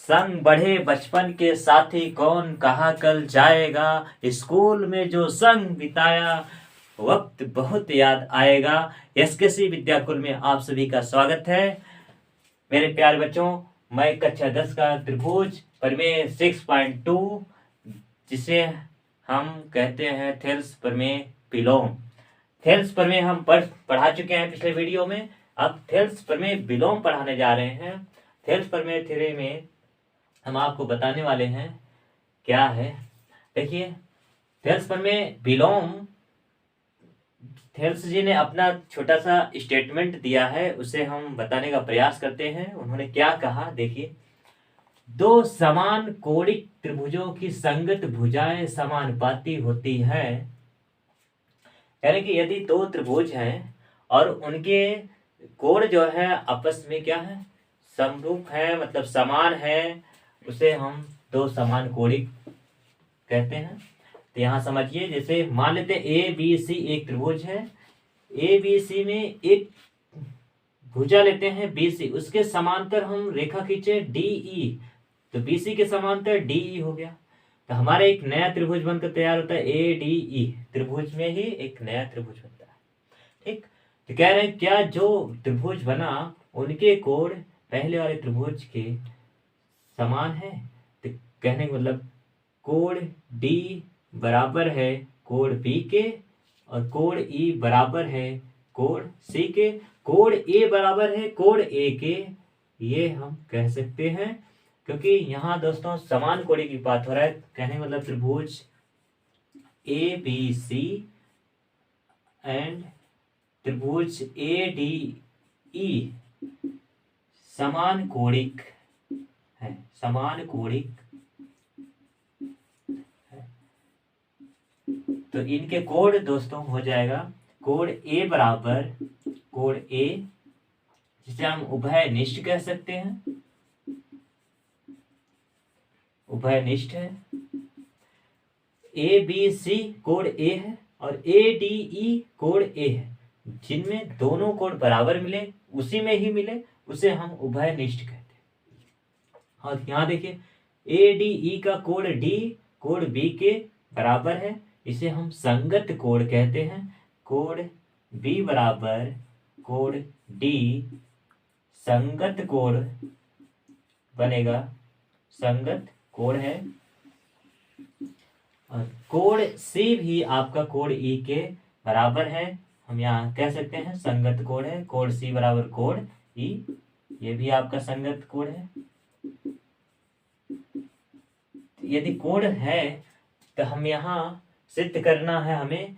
संग बढ़े बचपन के साथी कौन कहाँ कल जाएगा। स्कूल में जो संग बिताया वक्त बहुत याद आएगा। एसकेसी विद्याकुल में आप सभी का स्वागत है। मेरे प्यारे बच्चों, मैं कक्षा 10 का त्रिभुज प्रमेय 6.2 जिसे हम कहते हैं थेल्स प्रमेय विलोम। थेल्स प्रमेय हम पढ़ा चुके हैं पिछले वीडियो में। अब थेल्स प्रमेय विलोम पढ़ाने जा रहे हैं। थेल्स प्रमेय थ्योरी में हम आपको बताने वाले हैं क्या है। देखिए, थेल्स प्रमेय विलोम, थेल्स जी ने अपना छोटा सा स्टेटमेंट दिया है, उसे हम बताने का प्रयास करते हैं। उन्होंने क्या कहा, देखिए, दो समान कोणिक त्रिभुजों की संगत भुजाएं समानुपाती होती है। यानी कि यदि दो त्रिभुज हैं और उनके कोण जो है आपस में क्या है, समरूप है, मतलब समान है, उसे हम दो समान कोणिक कहते हैं। तो यहाँ समझिए, जैसे मान लेते हैं ए बी सी एक त्रिभुज है। ए बी सी में एक भुजा लेते हैं बी सी, उसके समांतर हम रेखा खींचे डी ई, तो बी सी के समांतर डी ई हो गया। तो हमारा एक नया त्रिभुज बनकर तैयार होता है ए डी ई। त्रिभुज में ही एक नया त्रिभुज बनता है। ठीक, तो कह रहे हैं क्या जो त्रिभुज बना उनके कोण पहले वाले त्रिभुज के समान है। तो कहने का मतलब कोण डी बराबर है कोण बी के और कोण ई बराबर है कोण सी के। कोण ए बराबर है कोण ए के, ये हम कह सकते हैं, क्योंकि यहाँ दोस्तों समान कोणिक की बात हो रहा है। कहने का मतलब त्रिभुज ए बी सी एंड त्रिभुज ए डी ई समान कोणिक है, समान कोणिक है। तो इनके कोण दोस्तों हो जाएगा कोण ए बराबर कोण ए, जिसे हम उभयनिष्ठ कह सकते हैं, उभयनिष्ठ है। ए बी सी कोण ए है और ए डी ई कोण ए है, जिनमें दोनों कोण बराबर मिले, उसी में ही मिले, उसे हम उभयनिष्ठ कहते हैं। और यहाँ देखिए, ए डी ई का कोण डी कोण बी के बराबर है, इसे हम संगत कोण कहते हैं। कोण बी बराबर कोण डी संगत कोण बनेगा, संगत कोण है। और कोण सी भी आपका कोण ई के बराबर है, हम यहाँ कह सकते हैं संगत कोण है। कोण सी बराबर कोण ई, ये भी आपका संगत कोण है। यदि कोण है तो हम यहाँ सिद्ध करना है हमें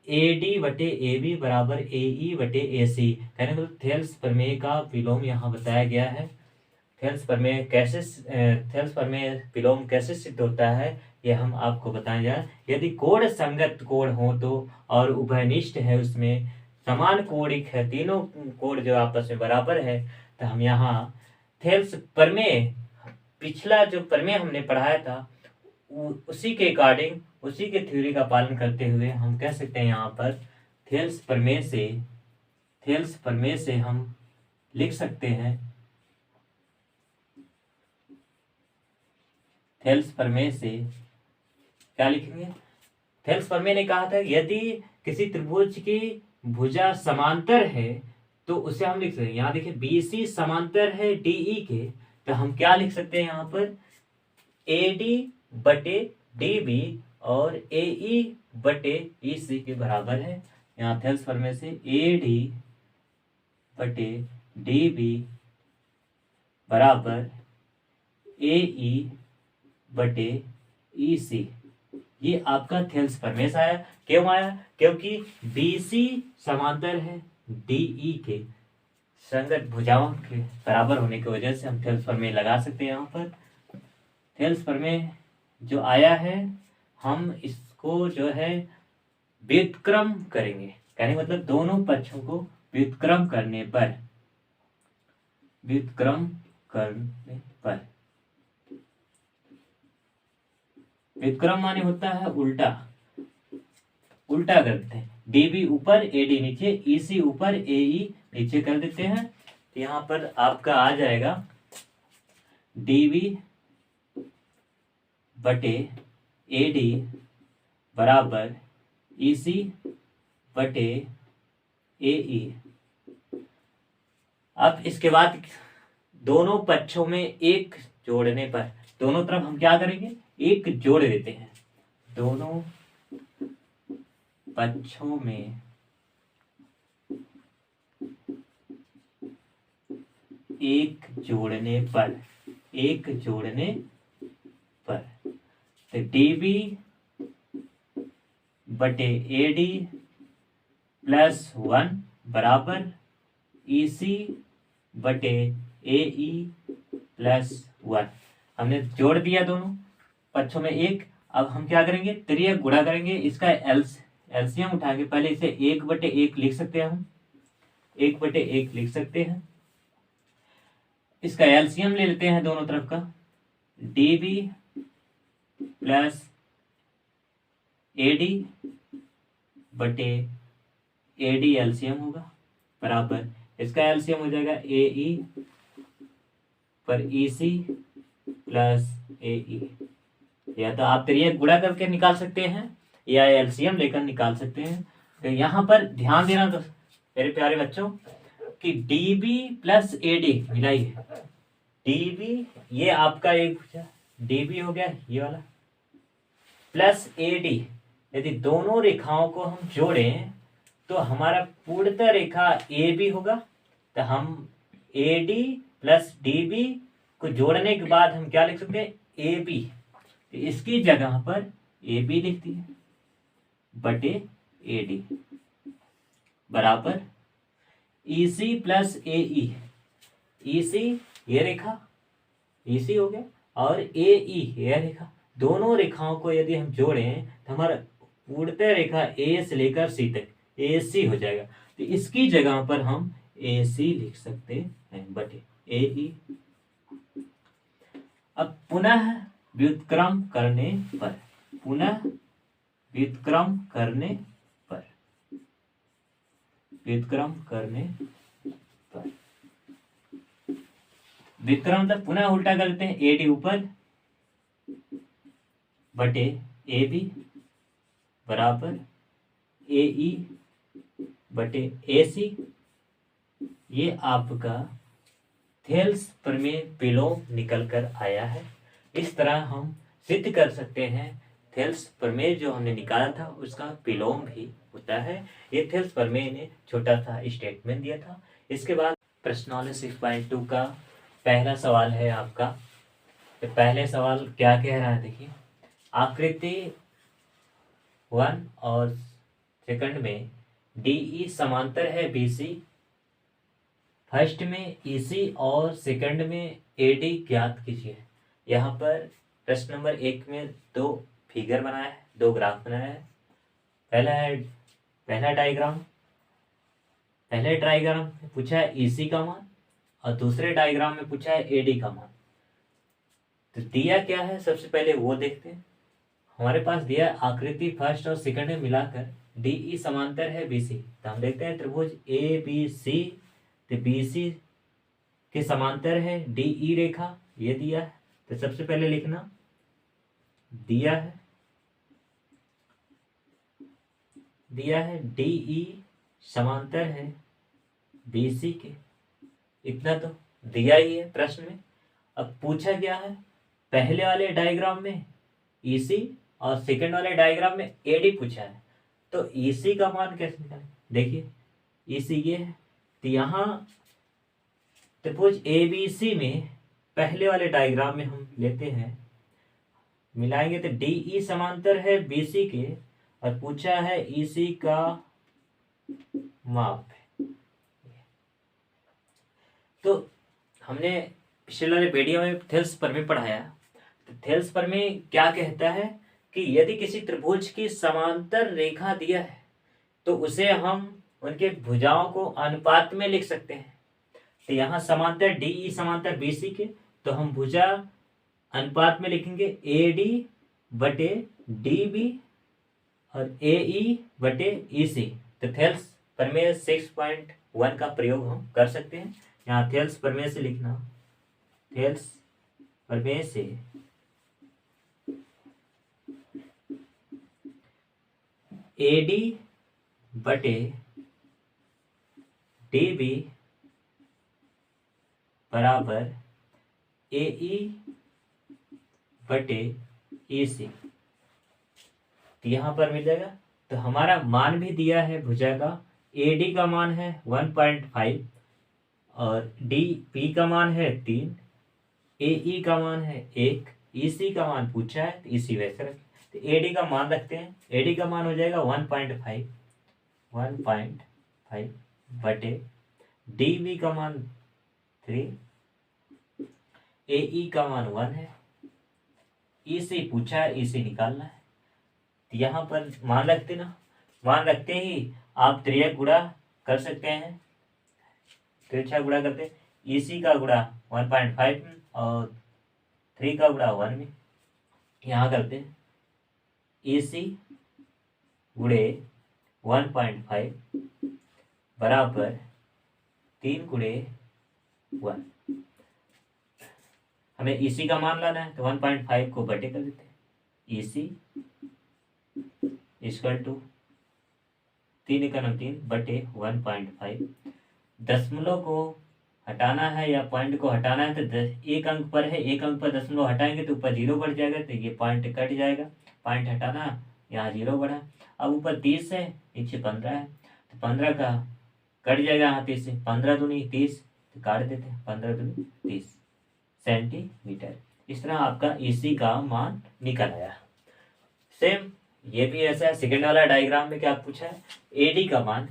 ए डी बटे ए बी बराबर ए ई बटे ए सी। कहने को थेल्स प्रमेय का विलोम यहाँ बताया गया है। थेल्स प्रमेय कैसे, थेल्स प्रमेय विलोम कैसे सिद्ध होता है, ये हम आपको बताएं जाए। यदि कोण संगत कोण हो तो, और उभयनिष्ठ है, उसमें समान कोणिक है, तीनों कोण जो आपस में बराबर है, तो हम यहाँ थेल्स प्रमेय, पिछला जो प्रमेय हमने पढ़ाया था उसी के अकॉर्डिंग, उसी के थ्योरी का पालन करते हुए हम कह सकते हैं यहाँ पर थेल्स प्रमेय से, थेल्स प्रमेय से हम लिख सकते हैं, थेल्स प्रमेय से क्या लिखेंगे। थेल्स प्रमेय ने कहा था यदि किसी त्रिभुज की भुजा समांतर है तो उसे हम लिख सकते हैं। यहाँ देखिए बी सी समांतर है डी ई के, तो हम क्या लिख सकते हैं यहाँ पर ए डी बटे डी बी और ए ई बटे ई सी के बराबर है। यहाँ थेल्स प्रमेय से ए डी बटे डी बी बराबर ए ई बटे ई सी, ये आपका थेल्स प्रमेय आया। क्यों आया, क्योंकि बी सी समांतर है डी ई के, संगत भुजाओं के बराबर होने की वजह से हम थेल्स प्रमेय लगा सकते हैं। यहाँ पर थेल्स प्रमेय जो आया है, हम इसको जो है व्युत्क्रम करेंगे। कहने मतलब दोनों पक्षों को व्युत्क्रम करने पर, व्युत्क्रम करने पर, व्युत्क्रम माने होता है उल्टा, उल्टा कर देते हैं। डी बी ऊपर ए डी नीचे, ई सी ऊपर ए ई नीचे कर देते हैं। तो यहाँ पर आपका आ जाएगा डी बी बटे ए डी बराबर ई सी बटे ए ई। अब इसके बाद दोनों पक्षों में एक जोड़ने पर दोनों तरफ हम क्या करेंगे, एक जोड़ देते हैं। दोनों पक्षों में एक जोड़ने पर तो dB बटे AD प्लस 1 बराबर EC बटे AE प्लस 1। हमने जोड़ दिया दोनों पक्षों में एक। अब हम क्या करेंगे, त्रियक गुणा करेंगे। इसका एलसीएम उठाएंगे। पहले इसे 1/1 लिख सकते हैं हम, 1/1 लिख सकते हैं। इसका एलसीएम ले लेते हैं दोनों तरफ का, dB प्लस AD बटे AD एलसीएम होगा बराबर, इसका एलसीएम हो जाएगा AE पर EC प्लस AE। या तो आप त्रियक गुणा करके निकाल सकते हैं या एलसीएम लेकर निकाल सकते हैं। तो यहाँ पर ध्यान देना तो मेरे प्यारे बच्चों कि dB प्लस AD मिलाइए। dB ये आपका एक dB हो गया ये वाला, प्लस AD। यदि दोनों रेखाओं को हम जोड़ें तो हमारा पूर्णतः रेखा AB होगा। तो हम AD प्लस DB को जोड़ने के बाद हम क्या लिख सकते हैं, AB। तो इसकी जगह पर AB लिख दिए बटे AD बराबर EC प्लस AE। EC ये रेखा EC हो गया और AE यह रेखा। दोनों रेखाओं को यदि हम जोड़ें तो हमारा पूर्णतः रेखा A से लेकर C तक AC हो जाएगा। तो इसकी जगह पर हम AC लिख सकते हैं बटे AE। अब पुनः व्युत्क्रम करने पर, व्युत्क्रम मतलब पुनः उल्टा कर देते हैं। AD ऊपर बटे AB बराबर AE बटे AC। ये आपका थेल्स प्रमेय विलोम निकल कर आया है। इस तरह हम सिद्ध कर सकते हैं थेल्स प्रमेय जो हमने निकाला था उसका विलोम भी होता है। ये थेल्स प्रमेय ने छोटा सा स्टेटमेंट दिया था। इसके बाद प्रश्नावली 6.2 का पहला सवाल है आपका। तो पहले सवाल क्या कह रहा है, देखिए आकृति 1 और सेकंड में DE समांतर है BC। फर्स्ट में EC और सेकंड में AD ज्ञात कीजिए। यहाँ पर प्रश्न नंबर 1 में दो फिगर बनाया है, दो ग्राफ बनाया है। पहले डायग्राम में पूछा है EC का मान और दूसरे डायग्राम में पूछा है AD का मान। तो दिया क्या है सबसे पहले वो देखते हैं। हमारे पास दिया आकृति फर्स्ट और सेकंड में मिलाकर DE समांतर है BC। तो हम देखते हैं त्रिभुज ABC, तो BC के समांतर है DE रेखा, ये दिया है। तो सबसे पहले लिखना दिया है DE समांतर है BC के, इतना तो दिया ही है प्रश्न में। अब पूछा गया है पहले वाले डायग्राम में EC और सेकंड वाले डायग्राम में AD पूछा है। तो EC का मान कैसे निकालें, देखिए EC ये है। तो यहाँ त्रिभुज ABC में पहले वाले डायग्राम में हम लेते हैं, मिलाएंगे तो DE समांतर है BC के और पूछा है EC का माप। तो हमने पिछले वाले वीडियो में थेल्स प्रमेय पढ़ाया। तो थेल्स प्रमेय क्या कहता है कि यदि किसी त्रिभुज की समांतर रेखा दिया है तो उसे हम उनके भुजाओं को अनुपात में लिख सकते हैं। तो यहाँ समांतर DE समांतर BC के, तो हम भुजा अनुपात में लिखेंगे AD बटे DB और AE बटे EC। तो थेल्स प्रमेय 6.1 का प्रयोग हम कर सकते हैं। यहाँ थेल्स प्रमेय से लिखना, थेल्स प्रमेय से AD बटे DB बराबर AE बटे EC। तो यहाँ पर मिल जाएगा। तो हमारा मान भी दिया है भुजा का। AD का मान है 1.5 और DB का मान है 3, AE का मान है 1, EC का मान पूछा है तो EC वैसे रखें। तो AD का मान रखते हैं। AD का मान हो जाएगा 1.5 बटे DB का मान 3, AE का मान 1 है, EC पूछा है, EC निकालना है। तो यहाँ पर मान रखते ना, मान रखते ही आप त्रियक गुणा कर सकते हैं। तिरछा गुणा करते, EC का गुणा 1.5 में और 3 का गुणा 1 में। यहाँ करते हैं EC गुणे 1.5 बराबर 3 गुणे 1। हमें EC का मान लाना है तो 1.5 को बटे कर देते हैं। EC इक्वल टू 3 × 3 बटे 1.5। दशमलव को हटाना है या पॉइंट को हटाना है तो एक अंक पर है, एक अंक पर दशमलव हटाएंगे तो ऊपर 0 बढ़ जाएगा, तो ये पॉइंट कट जाएगा। पॉइंट हटाना, यहाँ 0 बढ़ा। अब ऊपर 30 है, नीचे 15 है, तो 15 का कट जाएगा यहाँ 30 से। 15 दूनी 30, तो काट देते हैं। 15 दूनी 30 सेंटीमीटर। इस तरह आपका EC का मान निकल आया। सेम ये भी ऐसा है। सेकेंड वाला डायग्राम में क्या पूछा है, AD का मान,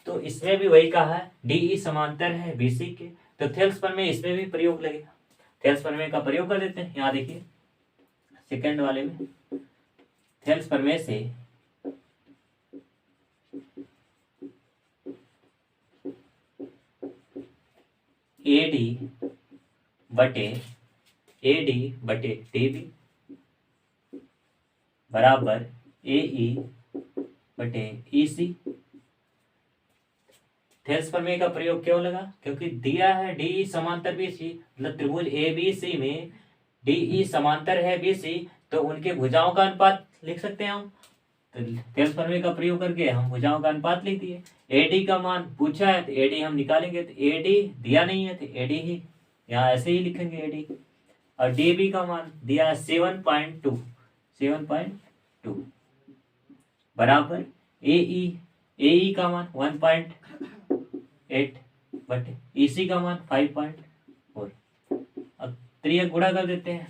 तो इसमें भी वही कहा है DE समांतर है BC के, तो थेल्स प्रमेय इसमें भी प्रयोग लगेगा। थेल्स प्रमेय का प्रयोग कर देते हैं। यहाँ देखिए सेकेंड वाले में थेल्स प्रमेय से AD बटे DB बराबर AE बटे EC। थेल्स प्रमेय का प्रयोग क्यों लगा, क्योंकि दिया है DE समांतर BC, मतलब त्रिभुज ABC में DE समांतर है BC, तो उनके भुजाओं का अनुपात लिख सकते हैं हम। तो थेल्स प्रमेय का प्रयोग करके हम भुजाओं का अनुपात लिख दिए। AD का मान पूछा है तो AD हम निकालेंगे, तो AD दिया नहीं है तो AD ही यहाँ ऐसे ही लिखेंगे AD। और DB का मान दिया है 7.2 बराबर AE का मान 1.8 बटे EC का मान 5.4। अब त्रियक गुणा कर देते हैं।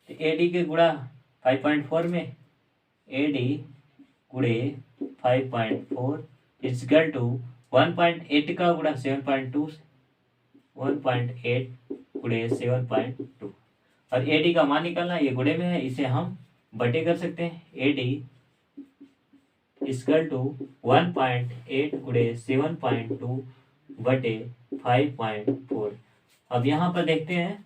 तो AD के गुणा 5.4 में AD गुणे 5.4 इक्वल टू 1.8 का गुणा 7.2 से 1.8 गुणे 7.2। और AD का मान निकालना, ये गुणे में है, इसे हम बटे कर सकते हैं। AD इक्वल टू 1.8 गुणे 7.2 बटे 5.4। अब यहाँ पर देखते हैं,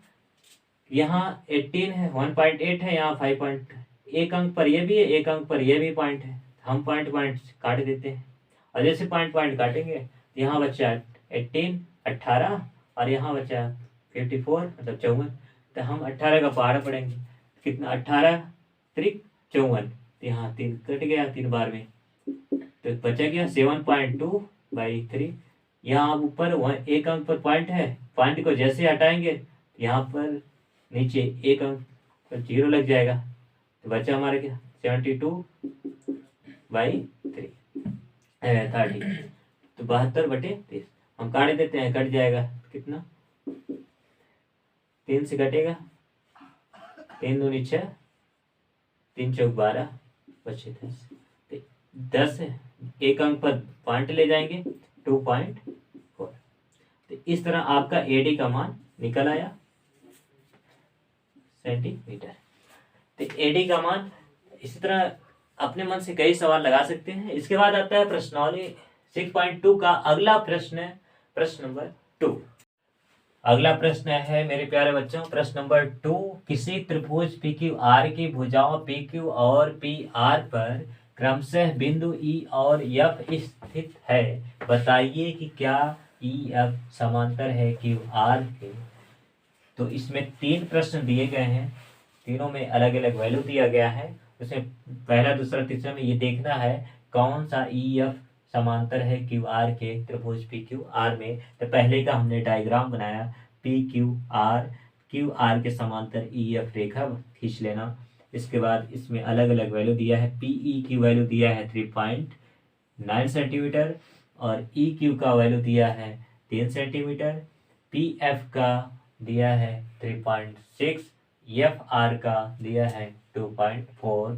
यहाँ 18 है, 1.8 है, यहाँ 5. एक अंक पर ये भी है, एक अंक पर ये भी पॉइंट है। हम पॉइंट काट देते हैं, और जैसे पॉइंट काटेंगे तो यहाँ बचा 18 और यहाँ बचा 54 मतलब 54। तो हम 18 का पहाड़ा पढ़ेंगे, कितना 18 त्रिक 54, तो यहाँ 3 कट गया 3 बार में, तो बचा गया 7.2/3। यहाँ ऊपर एक अंक पर पॉइंट है, पॉइंट को जैसे हटाएंगे यहाँ पर नीचे एक अंक पर 0 लग जाएगा, तो बचा हमारा क्या 72/3 30। तो 72/30 हम काट देते हैं, कट जाएगा कितना 3 से कटेगा, 3 दूनी 6, 3 चौक 12 बचे 10। 10 एक अंक पर पॉइंट ले जाएंगे 2.4। तो इस तरह आपका AD का मान निकल आया सेंटीमीटर। तो AD का मान इसी तरह अपने मन से कई सवाल लगा सकते हैं। इसके बाद आता है प्रश्नावली 6.2 का अगला प्रश्न, प्रश्न नंबर 2। अगला प्रश्न है मेरे प्यारे बच्चों, प्रश्न नंबर 2। किसी त्रिभुज PQR की भुजाओं PQ और PR पर क्रमशः बिंदु E और F स्थित है, बताइए कि क्या EF समांतर है QR के। तो इसमें 3 प्रश्न दिए गए हैं, तीनों में अलग अलग वैल्यू दिया गया है, उसमें पहला दूसरा तीसरा में ये देखना है कौन सा ई एफ समांतर है क्यू आर के त्रिभुज पी क्यू आर में। तो पहले का हमने डायग्राम बनाया, पी क्यू आर के समांतर ई एफ रेखा खींच लेना। इसके बाद इसमें अलग अलग वैल्यू दिया है, पी ई की वैल्यू दिया है 3.9 सेंटीमीटर, और ई क्यू का वैल्यू दिया है 3 सेंटीमीटर, पी एफ का दिया है 3.6, एफ आर का दिया है 2.4।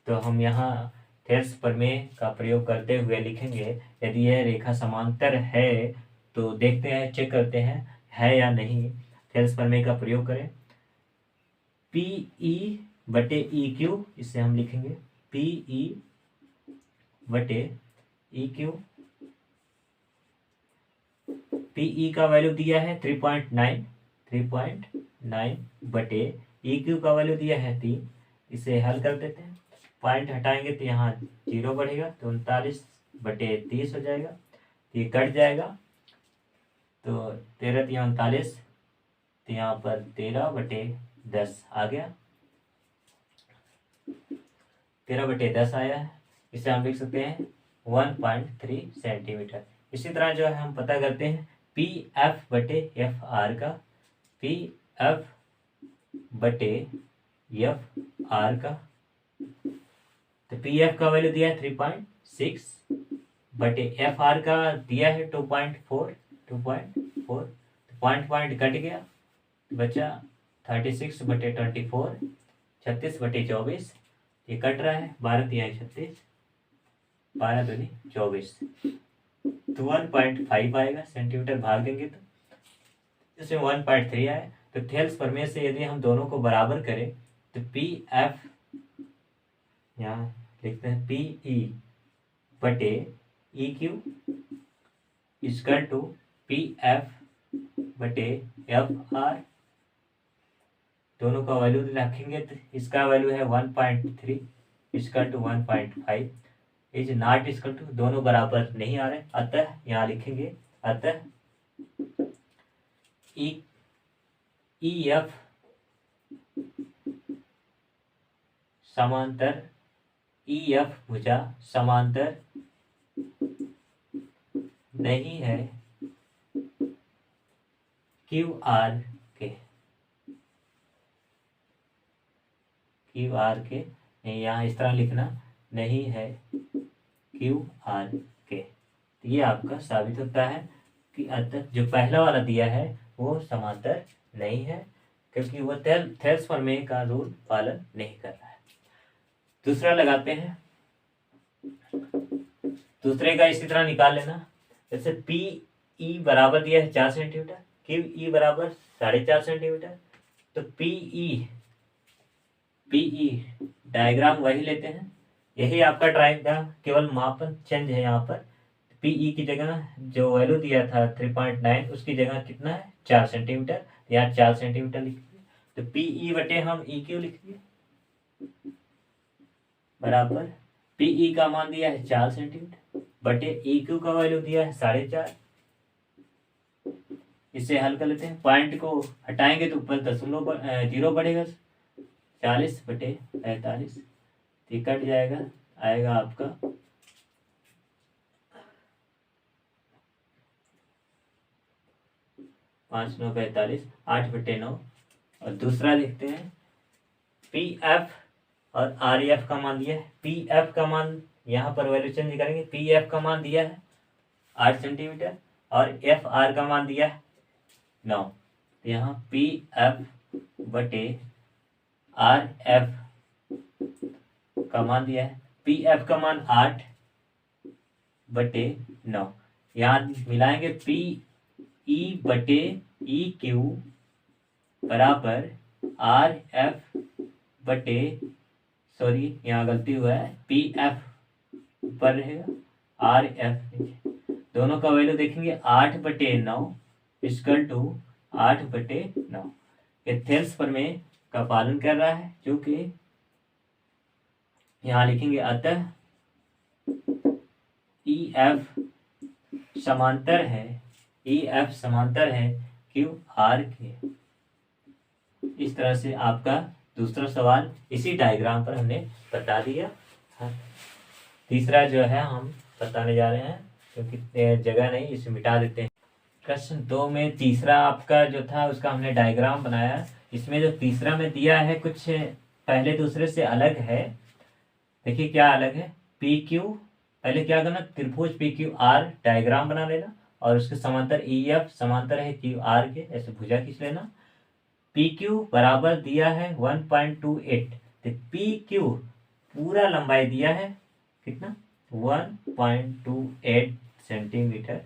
तो हम यहाँ थेल्स प्रमेय का प्रयोग करते हुए लिखेंगे, यदि यह रेखा समांतर है तो देखते हैं, चेक करते हैं है या नहीं। थेल्स प्रमेय का प्रयोग करें, पी ई बटे ई क्यू, इसे हम लिखेंगे पी ई बटे ई क्यू। पी ई का वैल्यू दिया है 3.9 बटे ई क्यू का वैल्यू दिया है 3। इसे हल कर देते हैं, पॉइंट हटाएंगे तो यहाँ 0 बढ़ेगा, तो 39/30 हो जाएगा। तो ये कट जाएगा, तो 13 या 39, तो यहाँ पर 13/10 आ गया, 13/10 आया है। इसे हम लिख सकते हैं 1.3 सेंटीमीटर। इसी तरह जो है हम पता करते हैं पी एफ बटे एफ आर का, पी एफ बटे एफ आर का। तो पी एफ का वैल्यू दिया है 3.6 बटे एफ आर का दिया है 2.4। तो पॉइंट कट गया, बचा 36/24, 36/24। ये कट रहा है, 12×36, 12×24, तो 1.5 आएगा सेंटीमीटर, भाग देंगे तो इसमें 1.3 आए। तो थेल्स प्रमेय से यदि हम दोनों को बराबर करें तो पी एफ, यहाँ लिखते हैं पी ई बटे E Q equal to P F बटे एफ आर। दोनों का वैल्यू रखेंगे तो इसका वैल्यू है 1.3 equal to 1.5 is not equal to, दोनों बराबर नहीं आ रहे, अतः यहाँ लिखेंगे अतः ई एफ समांतर, ई एफ भुजा समांतर नहीं है क्यू आर के, क्यू आर के नहीं, यहाँ इस तरह लिखना नहीं है क्यू आर के। तो ये आपका साबित होता है कि अतः जो पहला वाला दिया है वो समांतर नहीं है, क्योंकि वो थेल्स प्रमेय का रूल पालन नहीं कर रहा है। दूसरा लगाते हैं, दूसरे का इसी तरह निकाल लेना। जैसे पी ई बराबर दिया है 4 सेंटीमीटर, क्यू ई बराबर 4.5 सेंटीमीटर। तो पी ई डायग्राम वही लेते हैं, यही आपका डायग्राम, केवल मापन चेंज है। यहाँ पर पी ई की जगह जो वैल्यू दिया था 3.9, उसकी जगह कितना है 4 सेंटीमीटर, यहाँ 4 सेंटीमीटर लिखिए। तो पी ई बटे हम ई क्यू लिखिए बराबर, पी ई का मान दिया है 4 सेंटीमीटर बटे ई क्यू का वैल्यू दिया है 4.5। इसे हल कर लेते हैं, पॉइंट को हटाएंगे तो ऊपर 0 बढ़ेगा, 40/45, ये कट जाएगा, आएगा आपका 5 9 45, 8/9। और दूसरा देखते हैं, पी एफ और आर एफ का मान दिया है। पी एफ का मान यहाँ पर वैल्यू चेंज करेंगे, पी एफ का मान दिया है 8 सेंटीमीटर और एफ आर का मान दिया है 9। तो यहाँ पी एफ बटे आर एफ का मान दिया है, पी एफ का मान 8/9। यहाँ मिलाएंगे, पी ई बटे ई क्यू बराबर आर एफ बटे, सॉरी यहाँ गलती हुआ है, पी एफ ऊपर रहेगा, आर एफ नीचे। दोनों का वैल्यू देखेंगे 8/9 इक्वल टू 8/9। ये थेल्स प्रमेय का पालन कर रहा है, जो कि यहाँ लिखेंगे अतः ई एफ समांतर है, ई एफ समांतर है क्यू आर के। इस तरह से आपका दूसरा सवाल इसी डायग्राम पर हमने बता दिया। हाँ। तीसरा जो है हम बताने जा रहे हैं, क्योंकि जगह नहीं, इसे मिटा देते हैं। प्रश्न 2 में तीसरा आपका जो था उसका हमने डायग्राम बनाया। इसमें जो तीसरा में दिया है कुछ पहले दूसरे से अलग है। देखिए क्या अलग है। पी क्यू, पहले क्या करना, त्रिभुज पी क्यू आर डायग्राम बना लेना और उसके समांतर ई एफ समांतर है क्यू आर के, ऐसे भुजा खींच लेना। पी क्यू बराबर दिया है 1.28, तो पी क्यू पूरा लंबाई दिया है कितना, 1.28 सेंटीमीटर,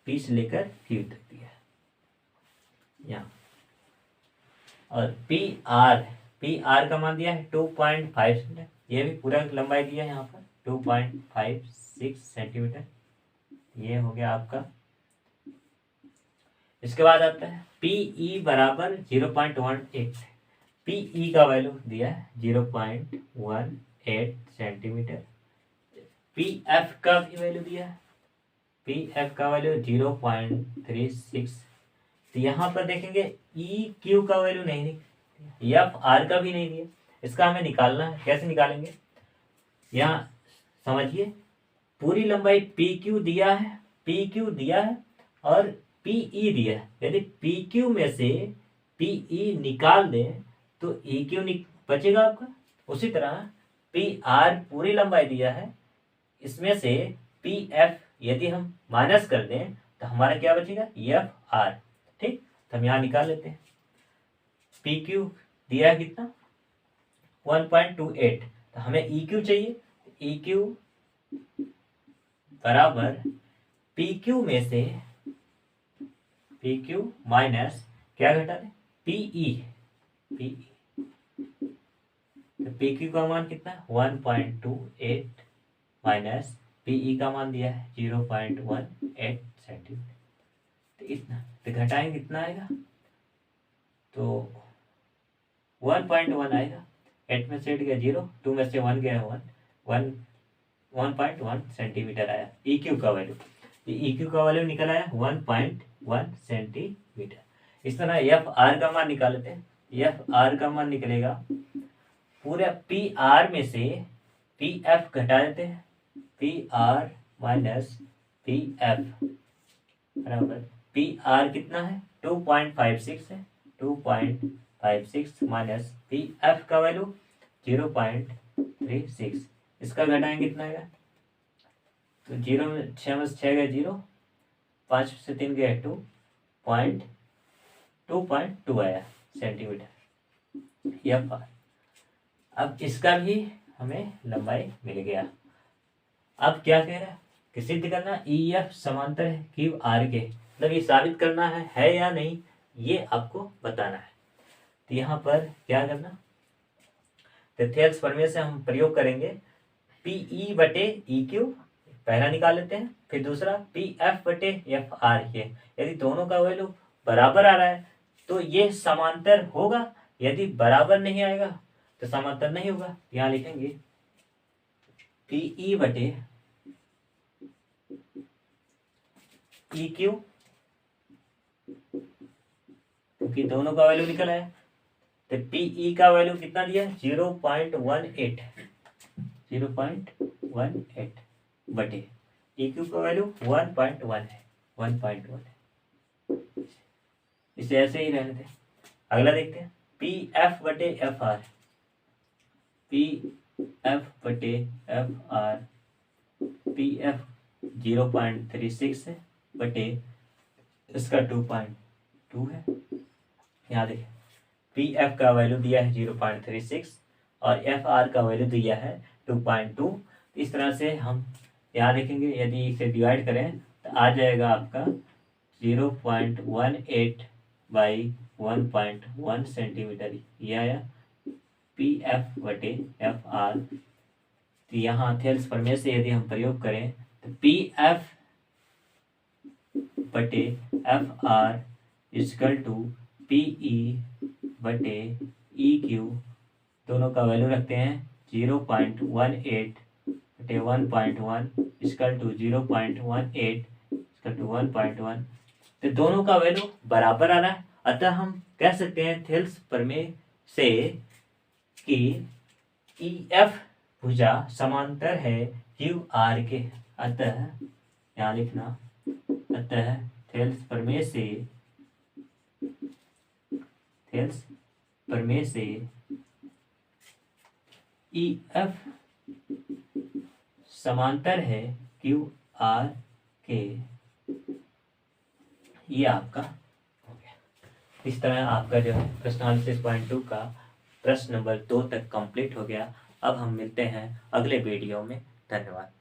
पी से लेकर क्यू तक दिया है यहाँ। और पी आर का मान दिया है 2.5, ये भी पूरा लंबाई दिया है यहाँ पर 2.56 सेंटीमीटर, ये हो गया आपका। इसके बाद आता है पीई बराबर 0.18, पीई का वैल्यू दिया है 0.18 सेंटीमीटर। पी एफ का भी वैल्यू दिया है, पी एफ का वैल्यू 0.36। तो यहाँ पर देखेंगे ई क्यू का वैल्यू नहीं दिया, एफ आर का भी नहीं दिया, इसका हमें निकालना है। कैसे निकालेंगे, यहाँ समझिए, पूरी लंबाई पी क्यू दिया है, पी क्यू दिया है और पीई दिया है। यदि पी क्यू में से पीई निकाल दें तो ई क्यू बचेगा आपका। उसी तरह पी आर पूरी लंबाई दिया है, इसमें से पी एफ यदि हम माइनस कर दें तो हमारा क्या बचेगा, एफ आर। ठीक, तो हम यहाँ निकाल लेते हैं। पी क्यू दिया है कितना, 1.28, तो हमें ई क्यू चाहिए। ई क्यू बराबर पी क्यू में से पी क्यू माइनस क्या घटा दें, पीई, पीई, तो पी क्यू का मान कितना, 1.28 माइनस पीई का मान दिया है 0.18 सेंटीमीटर, तो इतना, तो घटाएंगे कितना आएगा, तो 1.1 आएगा। 8 में से 8 गया 0, 2 में से 1 गया 1.1 सेंटीमीटर आया ई क्यू का वैल्यू। ई क्यू का वैल्यू निकल आया 1.1 सेंटीमीटर। इस तरह एफ आर का मान निकाल लेते हैं। एफ आर का मान निकलेगा, पूरे पी आर में से पी एफ घटा देते हैं, P R minus P F बराबर, पी आर कितना है 2.56 है, 2.56 माइनस पी एफ का वैल्यू 0.36, इसका घटाएंगे कितना आएगा, तो 0 में 6 में से 6 गया 0, 5 से 3 गया 2.2 आया सेंटीमीटर एफ आर। अब इसका भी हमें लंबाई मिल गया। अब क्या कह रहा है कि सिद्ध करना ई एफ समांतर है क्यू आर के, मतलब ये साबित करना है या नहीं, ये आपको बताना है। तो यहाँ पर क्या करना, तो थेल्स प्रमेय से हम प्रयोग करेंगे। पीई बटे ई क्यू पहला निकाल लेते हैं, फिर दूसरा पी एफ बटे एफ आर के। यदि दोनों का वैल्यू बराबर आ रहा है तो ये समांतर होगा, यदि बराबर नहीं आएगा तो समांतर नहीं होगा। यहाँ लिखेंगे पीई बटे ई क्यू, क्योंकि दोनों का वैल्यू निकल आया, तो पीई का वैल्यू कितना दिया, 0.18 बटे ई क्यू का वैल्यू 1.1 है, 1.1 है। इसे ऐसे ही रहने दें। अगला देखते हैं, पी एफ बटे एफ आर, पी एफ बटे एफ आर, पी एफ 0.36 है बटे इसका 2.2 है। यहाँ देखें, पी एफ का वैल्यू दिया है 0.36 और एफ आर का वैल्यू दिया है 2.2। इस तरह से हम यहाँ देखेंगे, यदि इसे डिवाइड करें तो आ जाएगा आपका 0.18 बाई 1.1 सेंटीमीटर, ये आया पी एफ बटे एफ आर। तो यहाँ थेल्स प्रमेय से यदि हम प्रयोग करें तो पी एफ बटे F R equal to P E बटे ई क्यू, दोनों का वैल्यू रखते हैं 0.18 बटे 1.1 इजकल टू 0.18 इजकल टू 1.1। तो दोनों का वैल्यू बराबर आ रहा है, अतः हम कह सकते हैं थेल्स प्रमेय से कि ई एफ भुजा समांतर है क्यू आर के। अतः यहाँ लिखना, अतः थेल्स प्रमेय से ई एफ समांतर है क्यू आर के। ये आपका हो गया। इस तरह आपका जो है प्रश्न एनालिसिस पॉइंट 2 का प्रश्न नंबर 2 तक कंप्लीट हो गया। अब हम मिलते हैं अगले वीडियो में। धन्यवाद।